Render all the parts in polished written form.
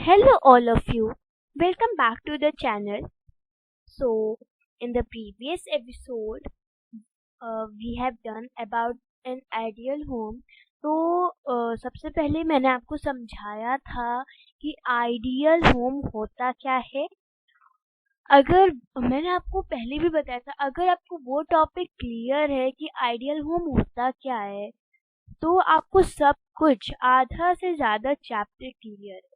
Hello, all of you. Welcome back to the channel. So, in the previous episode, we have done about an ideal home. तो सबसे पहले मैंने आपको समझाया था कि आइडियल होम होता क्या है। अगर मैंने आपको पहले भी बताया था, अगर आपको वो टॉपिक क्लियर है कि आइडियल होम होता क्या है, तो आपको सब कुछ आधा से ज़्यादा चैप्टर क्लियर है।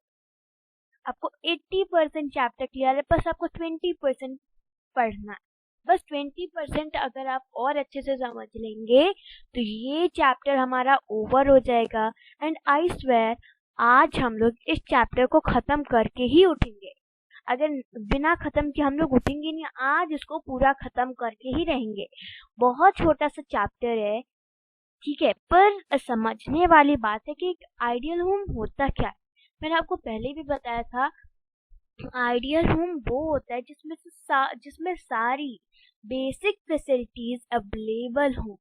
आपको 80% चैप्टर क्लियर है, बस आपको 20% पढ़ना है। बस 20% अगर आप और अच्छे से समझ लेंगे तो ये चैप्टर हमारा ओवर हो जाएगा। एंड आई स्वेयर आज हम लोग इस चैप्टर को खत्म करके ही उठेंगे। अगर बिना खत्म किए हम लोग उठेंगे नहीं, आज इसको पूरा खत्म करके ही रहेंगे। बहुत छोटा सा चैप्टर है, ठीक है, पर समझने वाली बात है कि एक आइडियल होम होता क्या है। मैंने आपको पहले भी बताया था, आइडियल होम वो होता है जिसमें सारी बेसिक फैसिलिटीज अवेलेबल हो।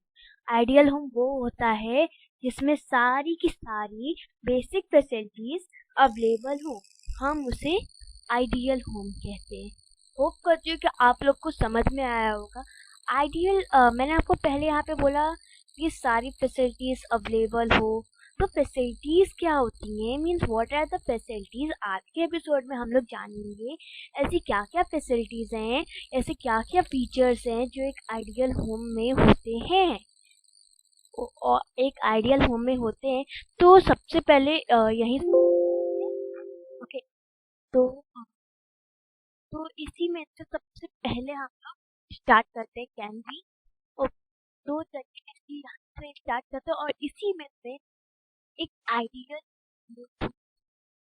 आइडियल होम वो होता है जिसमें सारी की सारी बेसिक फैसिलिटीज अवेलेबल हो, हम उसे आइडियल होम कहते हैं। होप करती हूँ कि आप लोग को समझ में आया होगा। आइडियल मैंने आपको पहले यहाँ पे बोला कि सारी फैसिलिटीज अवेलेबल हो, तो फैसिलिटीज क्या होती हैं, means what are the facilities. आज के एपिसोड में हम लोग जानेंगे ऐसी क्या क्या फैसिलिटीज हैं, ऐसे क्या क्या फीचर्स हैं जो एक आइडियल होम में होते हैं और एक आइडियल होम में होते हैं। तो सबसे पहले यही ओके, तो इसी में से सबसे पहले हम लोग स्टार्ट करते हैं कैन बी। और दो तरीके से यहाँ से स्टार्ट करते हैं, और इसी में से एक आइडियल,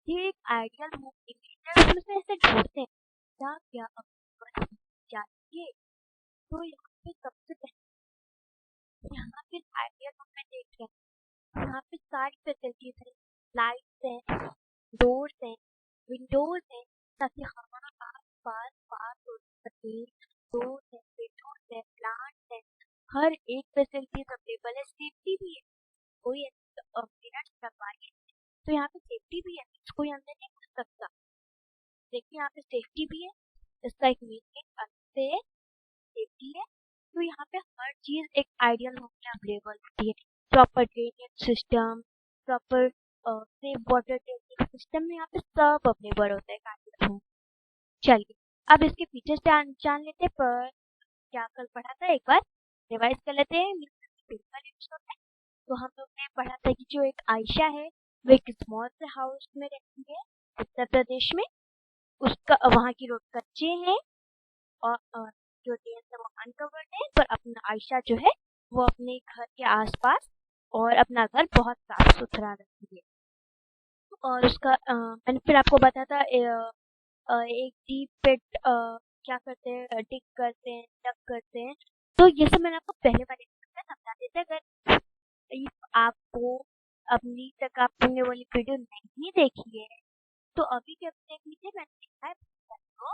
ये एक आइडियल होम इमेज हम इसमें ऐसे ढूंढते हैं क्या क्या अवेलेबल चाहिए। तो यहाँ पे सबसे पहले यहाँ पे आइडियल होम में देख रहे हैं, यहाँ पे सारी फैसिलिटीज है, लाइट्स हैं, डोर्स हैं, विंडोज हैं, ताकि हमारा आस पास पास हो सके। डोर्स है, विंडोज है, प्लांट्स है, हर एक फैसिलिटीज अवेलेबल है। सेफ्टी भी है, कोई मिनट लगवाइए तो यहाँ पे सेफ्टी भी है, कोई अंदर नहीं घुस सकता। देखिए यहाँ पे सेफ्टी भी है, इसका एक मीनिंग अलग से सेफ्टी है। तो यहाँ पे हर चीज एक आइडियल होम में अवेलेबल होती है। Proper drainage system, proper safe water drainage system में यहाँ पे सब अवेलेबल होता है आइडियल होम। चलिए अब इसके फीचर्स जान लेते हैं, पर क्या कल पढ़ा था एक बार रिवाइज कर लेते हैं। तो हम लोग ने पढ़ा था कि जो एक आयशा है वो एक स्मॉल से हाउस में रहती है उत्तर प्रदेश में। उसका वहाँ की रोड कच्चे हैं और जो ड्रेन है वो अनकवर्ड है, पर अपना आयशा जो है वो अपने घर के आसपास और अपना घर बहुत साफ सुथरा रखती है। और उसका मैंने फिर आपको बताया था एक डीप पिट क्या करते हैं, डिग करते हैं, डग करते हैं। तो ये सब मैंने आपको पहले वाले में समझा देते हैं। अगर इफ आपको अपनी तक आपने वाली वीडियो नहीं देखी है तो अभी के अभी देख लीजिए। मैंने देखा है तो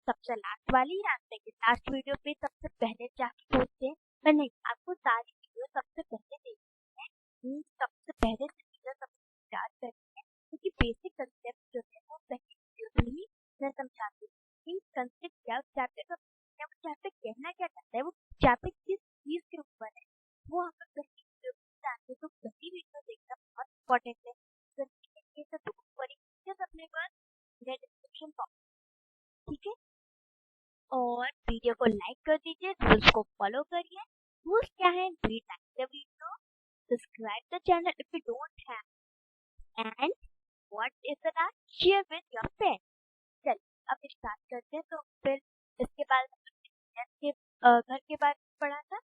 सबसे लास्ट वाली याद है, लास्ट वीडियो पे सबसे पहले जाके पूछते हैं, पर नहीं, आपको सारी वीडियो सबसे पहले देखनी है। सबसे पहले से वीडियो सबसे स्टार्ट करनी है, क्योंकि बेसिक कंसेप्ट जो है वो पहली वीडियो में ही मैं समझाती हूँ। कंसेप्ट क्या, चैप्टर का वो चैप्टर कहना क्या चाहता है, वो चैप्टर किस चीज के ऊपर है, वो हम लोग पहली वीडियो में जानते हैं। तो पहली वीडियो देखना बहुत इंपॉर्टेंट है। अपने पास डिस्क्रिप्शन बॉक्स, ठीक है, और वीडियो को लाइक कर दीजिए, रूल्स को फॉलो करिए। रूल्स क्या है, do like the video, subscribe the channel if you don't have, and what is the last, share with your friends. चलिए अब स्टार्ट करते हैं। तो फिर इसके बाद के घर के बारे में पढ़ा था,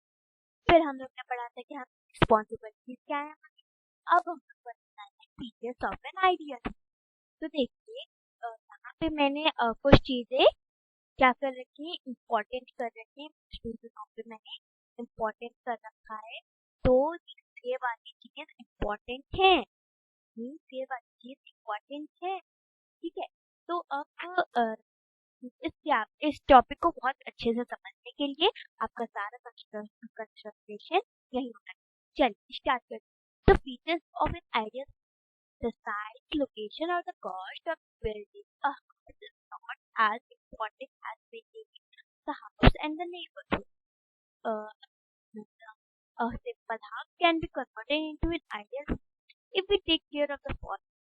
फिर हम लोग ने पढ़ा था कि हम रिस्पॉन्सिबिलिटीज क्या है हमारी। अब हम लोग पढ़ना है फीचर्स ऑफ एन आइडियल। तो देखिए यहाँ पे मैंने कुछ चीजें क्या कर रखी है, इम्पोर्टेंट कर रखी है। पे मैंने इम्पोर्टेंट कर रखा है। तो ये वाली चीज इम्पोर्टेंट है, ये वाली चीज इम्पोर्टेंट है, ठीक है। तो अब इस टॉपिक को बहुत अच्छे से समझने के लिए आपका सारा कंसंट्रेशन यही होना है। चलिए स्टार्ट करते हैं। तो features of an ideal, The size, location, or the cost of building a house is not as important as maintaining the house and the neighborhood. Uh, a simple house can be converted into an ideal home if we take care of the following.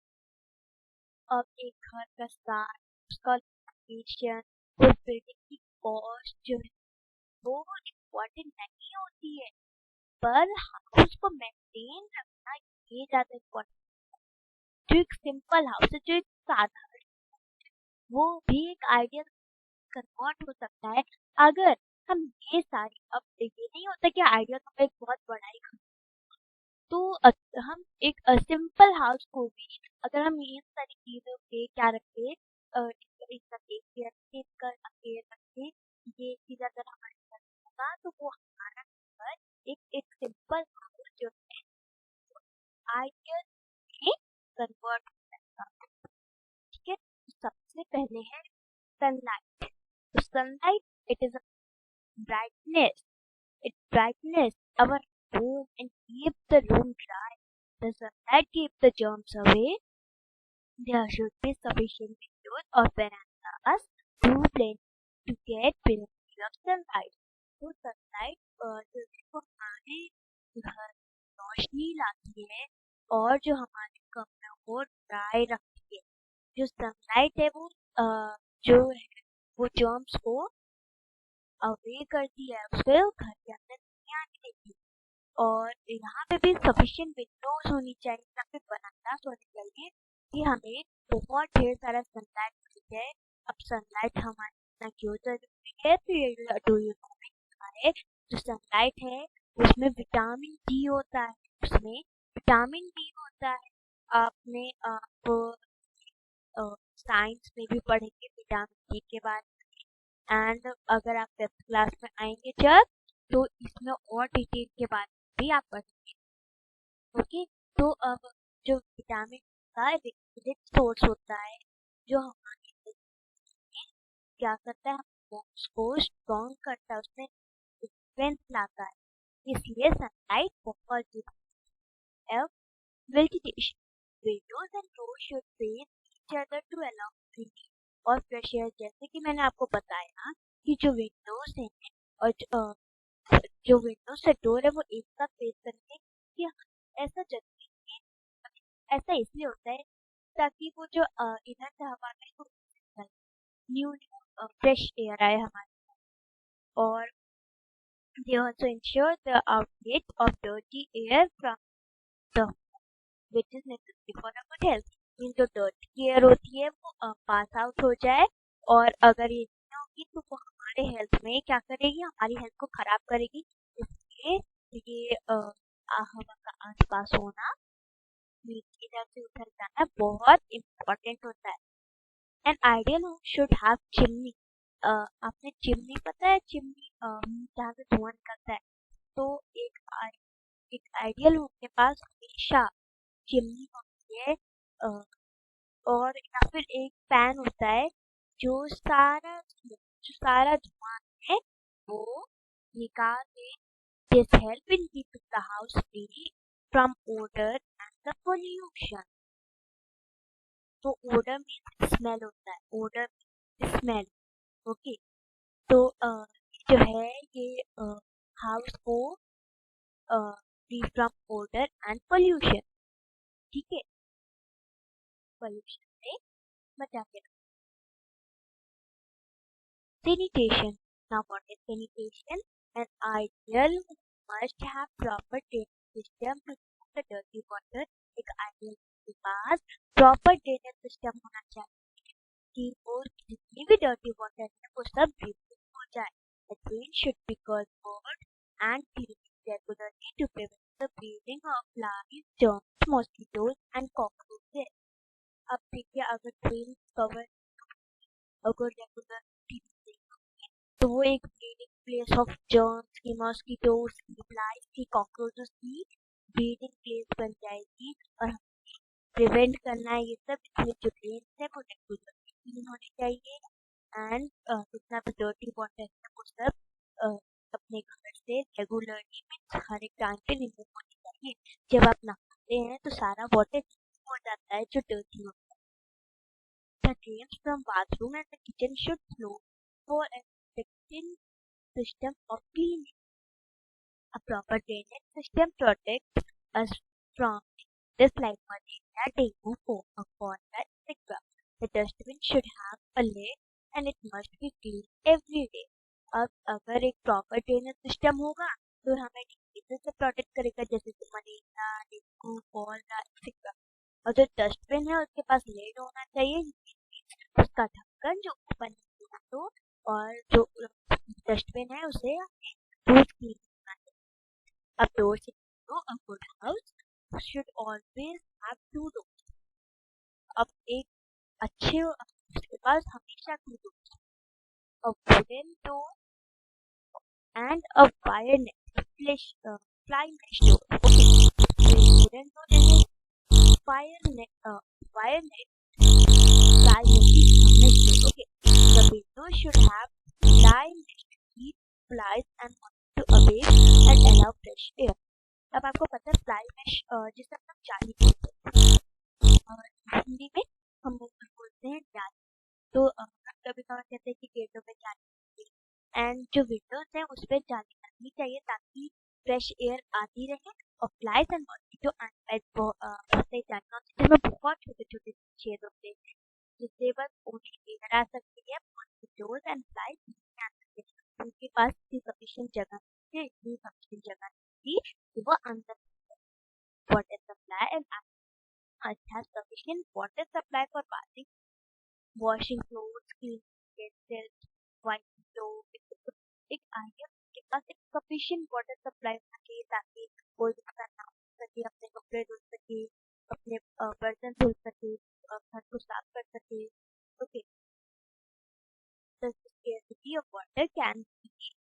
अब एक घर का size, उसका location, उस building की cost जो है वो इम्पोर्टेंट नहीं होती है, पर हाउस को मेंटेन रखना ये ज्यादा इम्पोर्टेंट। जो एक सिंपल हाउस है, जो एक साधारण, वो भी एक आइडियल कन्वर्ट हो सकता है अगर हम ये सारी, अब ये नहीं होता कि आइडियल का एक बहुत बड़ा ही घर, तो हम एक सिंपल हाउस को भी अगर हम ये सारी चीजों के क्या रखते, इसका टेक केयर रखते, इसका केयर रखते, ये चीज अगर हमारे घर में होगा तो वो हमारा घर एक सिंपल हाउस जो है आइडियल में कन्वर्ट हो जाएगा। ठीक है, तो सबसे पहले है सनलाइट। तो sunlight, it is brightness. It brightness our room and keep the room dry. The sunlight keeps the germs away. There should be sufficient windows or verandas to get plenty of sunlight. तो sunlight जो देखो हमारे घर रोशनी लाती है और जो हमारे कमरे को ड्राई रखती है। जो सनलाइट है वो जो है वो germs को अवे करती है, उसको घर के अंदर नहीं आने देती। और यहाँ पे भी सफिशिएंट विंडोज होनी चाहिए या फिर वरांडास होने चाहिए कि हमें बहुत ढेर सारा सनलाइट मिल जाए। अब सनलाइट हमारे इतना क्यों जरूरी है, तो ये डू यू नो हमारे जो सनलाइट है उसमें विटामिन डी होता है, उसमें विटामिन डी होता है। आपने आप साइंस में भी पढ़ेंगे विटामिन डी के बारे में, एंड अगर आप 5th क्लास में आएंगे जब, तो इसमें और डिटेल के बारे में भी आप पढ़ेंगे। ओके, तो अब जो विटामिन का रिच सोर्स होता है जो हमारे में क्या करता है, बोन्स को स्ट्रॉन्ग करता है, उसमें स्ट्रेंथ लाता है, इसलिए सनलाइट बहुत जरूरी है। Vegetation, windows and doors should face each other to allow breathing और फ्रेश एयर। जैसे कि मैंने आपको बताया कि जो विंडोज हैं और जो विंडोज से डोर है वो एक साथ फेस करेंगे, कि ऐसा जरूरी है, ऐसा इसलिए होता है ताकि वो जो इधर से हवा है वो न्यू फ्रेश एयर आए हमारे। और they also ensure the outlet of dirty air from the which is necessary for a good health। Mean जो डर्टी एयर होती है वो पास आउट हो जाए, और अगर ये नहीं होगी तो वो हमारे हेल्थ में क्या करेगी, हमारी हेल्थ को खराब करेगी। इसलिए ये हवा का आसपास होना, इधर से उधर जाना बहुत इम्पोर्टेंट होता है। An ideal home should have chimney. आपने चिमनी पता है, चिमनी जहाँ से धुआं निकलता है, तो एक आइडियल होम के पास हमेशा चिमनी होती है, और या फिर एक फैन होता है जो सारा धुआं है वो निकाल दे। This help in keeping the house free from odour and the pollution. तो ओडर मीन्स स्मेल होता है, ओडर स्मेल। ओके, तो जो है ये हाउस को free from odour and pollution, ठीक है, पोल्यूशन से बचा के। Sanitation. Now what is sanitation? An ideal must have proper drainage system to remove the dirty water। एक ideal के पास proper drainage system होना चाहिए कि वो जितनी भी dirty water है वो सब ड्रेन हो जाए। The drain should be covered and cleaned regularly to prevent the breeding of flies, germs, mosquitoes and cockroaches। अब देखिए अगर ड्रेन कवर अगर रेगुलर तो वो एक ब्रीडिंग प्लेस ऑफ जर्म्स की, मॉस्किटोज की, फ्लाइज की, कॉकरोचेस की ब्रीडिंग प्लेस बन जाएगी। और हमें प्रिवेंट करना है ये सब, इसलिए जो ड्रेन है वो रेगुलर क्लीन होने चाहिए, एंड जितना भी डर्टी वाटर है वो सब अपने घर से रेगुलरली हर एक टाइम पे रिमूव होनी चाहिए। जब आप नहाते हैं तो सारा वाटर हो जाता जाता है जो डर्टी होता है। The drains from bathroom and the kitchen should flow for a effective system of cleaning. A proper drainage system protects us from this like malaria, dengue, cholera, etc. The dustbin should have a lid and it must be cleaned every day. अब अगर एक proper drainage system होगा तो हमें disease से protect करेगा जैसे कि मलेरिया, डेंगू, कॉलरा एक्सेट्रा। और जो डस्टबिन है उसके पास लेड होना चाहिए, उसका ढक्कन जो ओपन हो और जो डस्टबिन है उसे यूज क्लीन करना चाहिए। अब डोर से a good house should always have two doors. अब एक अच्छे house के पास हमेशा two doors, a wooden door and a wire net fly mesh door. Okay, so wooden door and wire net fly mesh door. Okay, the window should have fly mesh to keep flies and to away and allow fresh air. अब आपको पता है fly mash जिसे हम जाली बोलते हैं और हिंदी में हम बोलते हैं जाली। तो कभी कभार कहते हैं कि गेटों पे जाली एंड जो विंडोज है उस पर जाली लगनी चाहिए ताकि फ्रेश एयर आती रहे और फ्लाइज एंड मॉस्किटो जाली जिसमें बहुत छोटे छोटे छेद होते हैं जिससे बस उन्हें एयर आ सकती है, मॉस्किटोज एंड फ्लाइज नहीं आ सकते। उनके पास सफिशिएंट जगह है, इतनी सफिशिएंट जगह थी कि वो अंदर water supply and it has sufficient water supply for bathing, washing clothes, cleaning utensils, wiping clothes। एक आइडिया के पास एक sufficient water supply होना चाहिए ताकि कोई नुकसान ना हो सके, अपने कपड़े धुल सके, अपने बर्तन धुल सके, घर को साफ कर सके। Okay, the scarcity of water can be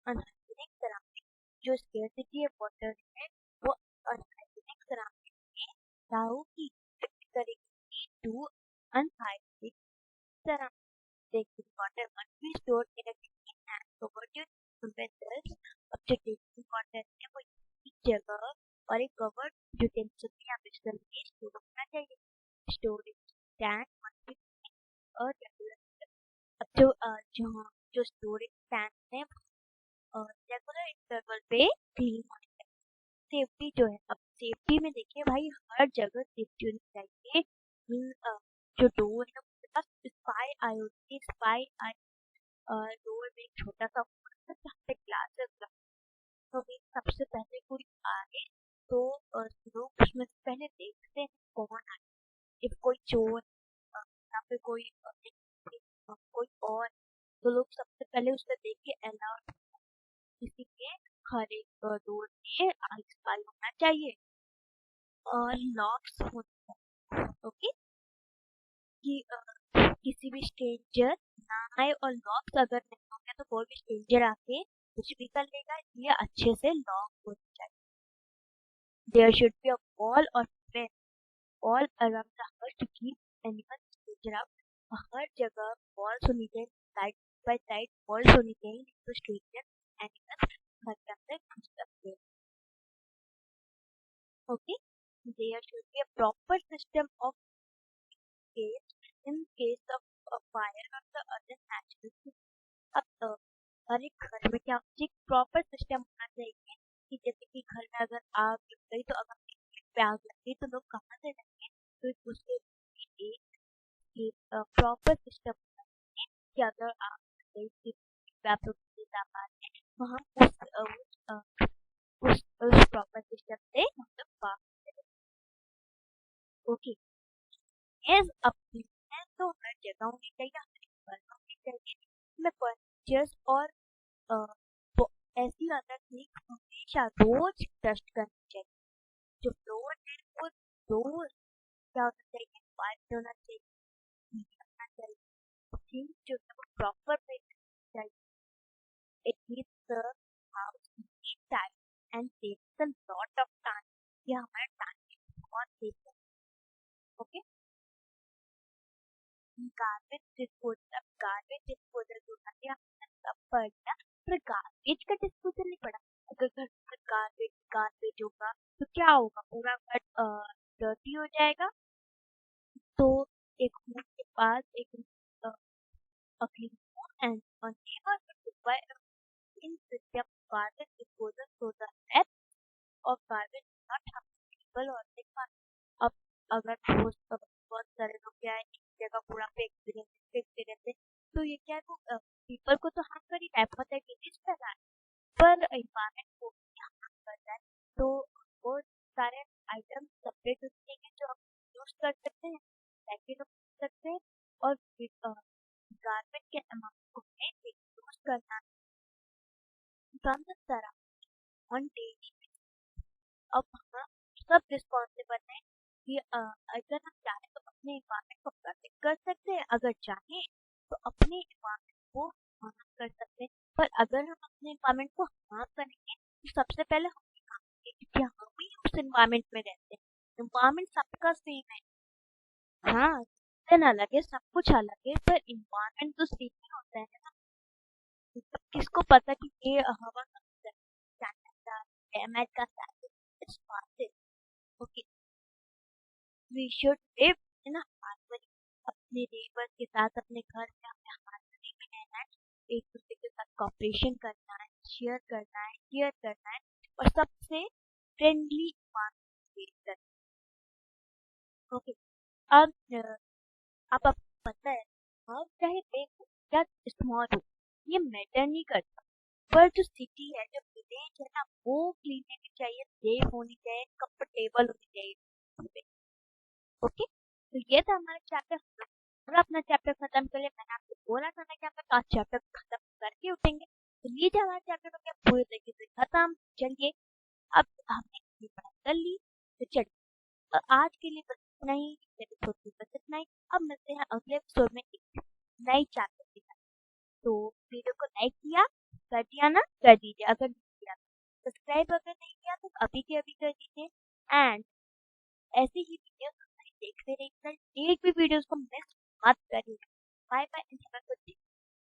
unhygienic surrounding। जो scarcity of water है वो unhygienic surrounding में राहु की इफेक्ट करेगी to unhygienic surrounding। Drinking water must be stored in a clean and covered utensils। अब जो drinking water है वो एक जगह और एक कवर्ड यूटेंसिल में या मिक्सर में स्टोर होना चाहिए। Storage tank must be a regular। अब जो स्टोरेज टैंक है रेगुलर इंटरवल पे क्लीन होने चाहिए। सेफ्टी जो है, अब सेफ्टी में देखिए भाई हर जगह सेफ्टी होनी चाहिए। जो डोर है उसके पास स्पाई आई होती है, स्पाई आई डोर में एक छोटा सा जहाँ पे ग्लासेस तो भी सबसे पहले कोई आए तो लोग उसमें से पहले देखते हैं कौन आए। इफ कोई चोर या फिर कोई कोई और तो लोग सबसे पहले उससे देख के अलाउड, इसीलिए हर एक डोर में स्पाई होना चाहिए और लॉक्स होते हैं। ओके, कि किसी भी स्ट्रेंजर ना आए और लॉक्स अगर नहीं होंगे तो कोई भी स्ट्रेंजर आके कुछ भी कर लेगा, इसलिए अच्छे से लॉक होना चाहिए। There should be a wall और fence all around the house to keep animal stranger out. हर जगह वॉल्स होनी चाहिए, साइड बाय साइड वॉल्स होनी चाहिए तो स्ट्रेंजर एनिमल घर के अंदर घुस सकते हैं। Okay, there should be a proper system of case in case of a fire or the other natural disaster। अब हर एक घर में क्या एक प्रॉपर सिस्टम होना चाहिए कि जैसे कि घर में अगर आग लग गई तो अगर पे आग लग गई तो लोग कहाँ से जाएंगे, तो उसके लिए एक प्रॉपर सिस्टम होना चाहिए कि अगर आग लग गई तो आप लोग नहीं जा पा रहे हैं तो हम उस प्रॉपर सिस्टम से हम लोग बाहर करें। ओके, एज अपनी है तो हर जगह होनी चाहिए, हर घर में होनी चाहिए। मैं फर्नीचर्स और ऐसी अदर थिंग हमेशा रोज डस्ट करनी चाहिए। जो फ्लोर है वो रोज क्या होना चाहिए, वाइट होना चाहिए, clean होना चाहिए। थिंग जो है वो प्रॉपर पे चाहिए। It keeps the house neat tight and saves a lot of time. ये हमारा टाइम बहुत सेव करता है। ओके, गार्बेज डिस्पोजल जो है हमने सब पढ़ लिया, पर गार्बेज का डिस्पोजल नहीं पढ़ा। अगर घर में गार्बेज गार्बेज होगा तो क्या होगा, पूरा घर डर्टी हो जाएगा तो एक home के पास एक a clean home and a neighborhood require in their garbage disposal so the depth of garbage not harm people or the environment. अब अगर बहुत सारे लोग क्या है एक जगह कूड़ा फेंकते रहते तो ये क्या है वो पीपल को तो हार्म कर ही रहा है, पता है कि रिलीज कर रहा है, पर इन्वायरमेंट को भी हार्म कर रहा है। तो वो सारे आइटम सेपरेट होते हैं जो हम यूज कर सकते हैं, पैकेट कर सकते हैं, और गार्बेज के अमाउंट को हमें रिड्यूस करना from the surrounding on daily. अब हम सब रिस्पॉन्सिबल हैं कि अगर हम चाहें तो अपने इन्वायरमेंट को प्रोटेक्ट कर सकते हैं, अगर चाहें तो अपने इन्वायरमेंट को हार्म कर सकते हैं। पर अगर हम अपने इन्वायरमेंट को हार्म करेंगे तो सबसे पहले हम ये काम करेंगे क्योंकि हम भी उस इन्वायरमेंट में रहते हैं। इन्वायरमेंट सबका सेम है, हाँ सीजन अलग है, सब कुछ अलग है, पर इन्वायरमेंट तो सेम ही होता है ना। तो किसको पता कि ये हवा का डैमेज का it's possible. Okay, we should live in harmony, अपने नेबर्स के साथ, अपने घर में हमें हार्मनी में रहना है, एक दूसरे के साथ कॉपरेशन करना है, शेयर करना है, केयर करना है, और सबसे फ्रेंडली क्रिएट करना। ओके, अब अब आपको पता है अब चाहे बिग हो या स्मॉल हो ये मैटर नहीं करता, पर जो सिटी है जो विलेज है ना वो क्लीन होनी चाहिए, सेफ होनी चाहिए, कंफर्टेबल होनी चाहिए। ओके, तो ये था हमारा चैप्टर, और अपना चैप्टर खत्म कर लिया। मैंने आपको बोला था ना कि हम लोग आज चैप्टर खत्म करके उठेंगे, तो लीजिए हमारा चैप्टर हो गया पूरी तरीके से खत्म। चलिए अब हमने ये पढ़ाई कर ली, तो चलिए आज के लिए बस इतना ही, एपिसोड में बस इतना ही। अब मिलते हैं अगले एपिसोड में एक नई चैप्टर के साथ। तो वीडियो को लाइक किया कर दिया ना, कर दीजिए, अगर नहीं किया सब्सक्राइब अगर नहीं किया तो अभी के अभी कर दीजिए। एंड ऐसे ही वीडियोस देखते रहिए, एक भी वीडियोस को मिस मत करिए। Bye bye.